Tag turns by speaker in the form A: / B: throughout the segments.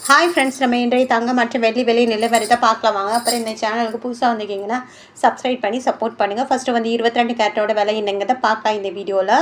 A: Hi friends, நம்ம இன்றைய தங்கம் மற்றும் வெள்ளி விலை நிலவரத்தை பார்க்கலாம் வாங்க. அப்புறம் இந்த சேனலுக்கு புதுசாக வந்திருக்கீங்கன்னா சப்ஸ்கிரைப் பண்ணி சப்போர்ட் பண்ணுங்கள். ஃபஸ்ட்டு வந்து 22 கேரட்டோட விலை என்னங்கிறத பார்க்கலாம் இந்த வீடியோவில்.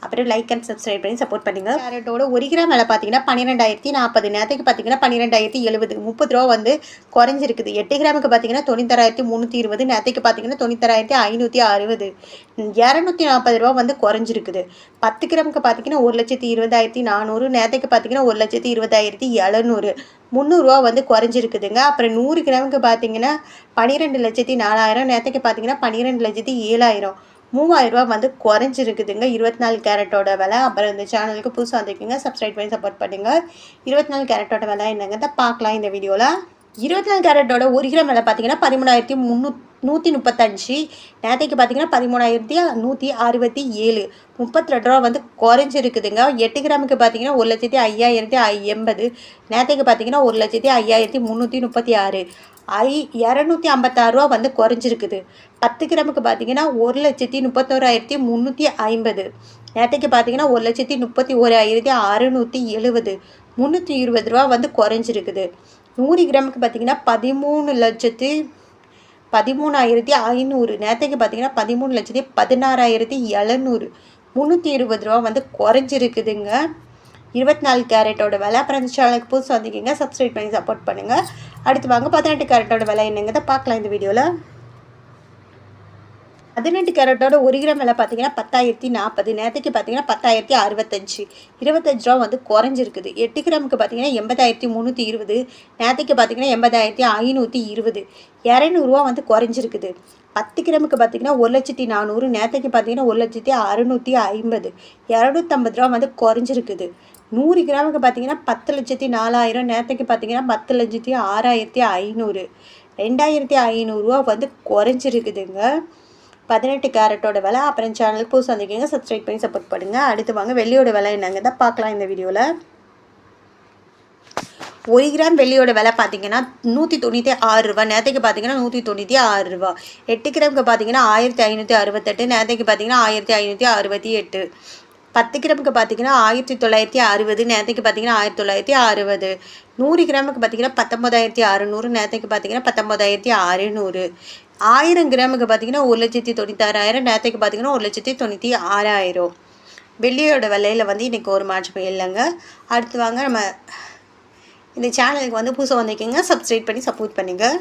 A: அப்புறம் லைக் அண்ட் சப்ஸ்கிரைப் பண்ணி சப்போர்ட் பண்ணுங்கள். கேரட்டோட 1 கிராம் விலை பார்த்தீங்கன்னா 12,040. நேரத்துக்கு பார்த்தீங்கன்னா 12,070. 30 ரூபா வந்து குறைஞ்சிருக்குது. 8 கிராமுக்கு பார்த்தீங்கன்னா 96,320. நேரத்துக்கு பார்த்தீங்கன்னா 96,560. 240 ரூபா வந்து குறைஞ்சிருக்குது. 10 கிராமுக்கு பார்த்தீங்கன்னா 1,20,400. நேரத்துக்கு பார்த்தீங்கன்னா 1,20,700. 300 ரூபா வந்து குறைஞ்சிருக்குதுங்க. அப்புறம் 100 கிராமுக்கு பார்த்தீங்கன்னா 12,04,000. நேரத்துக்கு பார்த்தீங்கன்னா 12,07,000. 3000 ரூபா வந்து குறைஞ்சிருக்குதுங்க 24 கேரட்டோட விலை. அப்புறம் இந்த சேனலுக்கு புதுசாக வந்திருக்கீங்க சப்ஸ்கிரைப் பண்ணி சப்போர்ட் பண்ணுங்கள். 24 கேரட்டோட விலை என்னங்கிறத பார்க்கலாம் இந்த வீடியோவில். 24 கேரட்டோட 1 கிராம் விலை பார்த்தீங்கன்னா 13,135. நேரத்துக்கு பார்த்தீங்கன்னா 13,167. 32 ரூபா வந்து குறைஞ்சிருக்குதுங்க. 8 கிராமுக்கு பார்த்தீங்கன்னா 1,05,080. நேரத்துக்கு பார்த்தீங்கன்னா 1,05,336. 256 ரூபா வந்து குறைஞ்சிருக்குது. 10 கிராமுக்கு பார்த்தீங்கன்னா 1,31,350. நேரத்துக்கு பார்த்தீங்கன்னா 1,31,670. 320 ரூபா வந்து குறைஞ்சிருக்குது. 100 கிராமுக்கு பார்த்தீங்கன்னா 13,13,500. நேரத்துக்கு பார்த்தீங்கன்னா 13,16,700. 320 ரூபா வந்து குறைஞ்சிருக்குதுங்க 24 கேரட்டோட விலை. அப்புறம் இந்த சேனலுக்கு புதுசு வந்திருக்கீங்க சப்ஸ்கிரைப் பண்ணி சப்போர்ட் பண்ணுங்கள். அடுத்து வாங்க 18 கேரட்டோட விலை என்னங்கிறத பார்க்கலாம் இந்த வீடியோவில். 18 கேரட்டோட 1 கிராம் விலை பார்த்தீங்கன்னா 10,040. நேரத்துக்கு பார்த்தீங்கன்னா 10,065. 25 ரூபா வந்து குறைஞ்சிருக்குது. 8 கிராமுக்கு பார்த்தீங்கன்னா 80,320. நேரத்துக்கு பார்த்தீங்கன்னா 80,520. 200 ரூபா வந்து குறைஞ்சிருக்குது. 10 கிராமுக்கு பார்த்தீங்கன்னா 1,400. நேரத்துக்கு பார்த்தீங்கன்னா 1,650. 250 ரூபா வந்து குறைஞ்சிருக்குது. 100 கிராமுக்கு பார்த்தீங்கன்னா 10,04,000. நேரத்துக்கு பார்த்தீங்கன்னா 10,06,500. 2,500 ரூபா வந்து குறைஞ்சிருக்குதுங்க 18 கேரட்டோட விலை. அப்புறம் சேனலுக்கு புதுசு வந்திருக்கீங்க சப்ஸ்கிரைப் பண்ணி சப்போர்ட் பண்ணுங்கள். அடுத்து வாங்க வெள்ளியோட விலை என்னங்கிறத பார்க்கலாம் இந்த வீடியோவில். 1 கிராம் வெள்ளியோட விலை பார்த்தீங்கன்னா 196 ரூபா. நேரத்துக்கு பார்த்தீங்கன்னா 196 ரூபா. 8 கிராமுக்கு பார்த்தீங்கன்னா 1,568. நேரத்துக்கு பார்த்தீங்கன்னா 1,568. 10 கிராமுக்கு பார்த்தீங்கன்னா 1,960. நேரத்துக்கு பார்த்தீங்கன்னா 1,960. 100 கிராமுக்கு பார்த்தீங்கன்னா 19,600. நேரத்துக்கு பார்த்தீங்கன்னா 19,600. 1000 கிராமுக்கு பார்த்தீங்கன்னா 1,96,000. நேரத்துக்கு பார்த்தீங்கன்னா 1,96,000. வெள்ளியோட விலையில் வந்து இன்றைக்கி ஒரு மாற்றமே இல்லைங்க. அடுத்து வாங்க நம்ம இந்த சேனலுக்கு வந்து புதுசாக வந்திருக்கீங்க சப்ஸ்கிரைப் பண்ணி சப்போர்ட் பண்ணுங்கள்.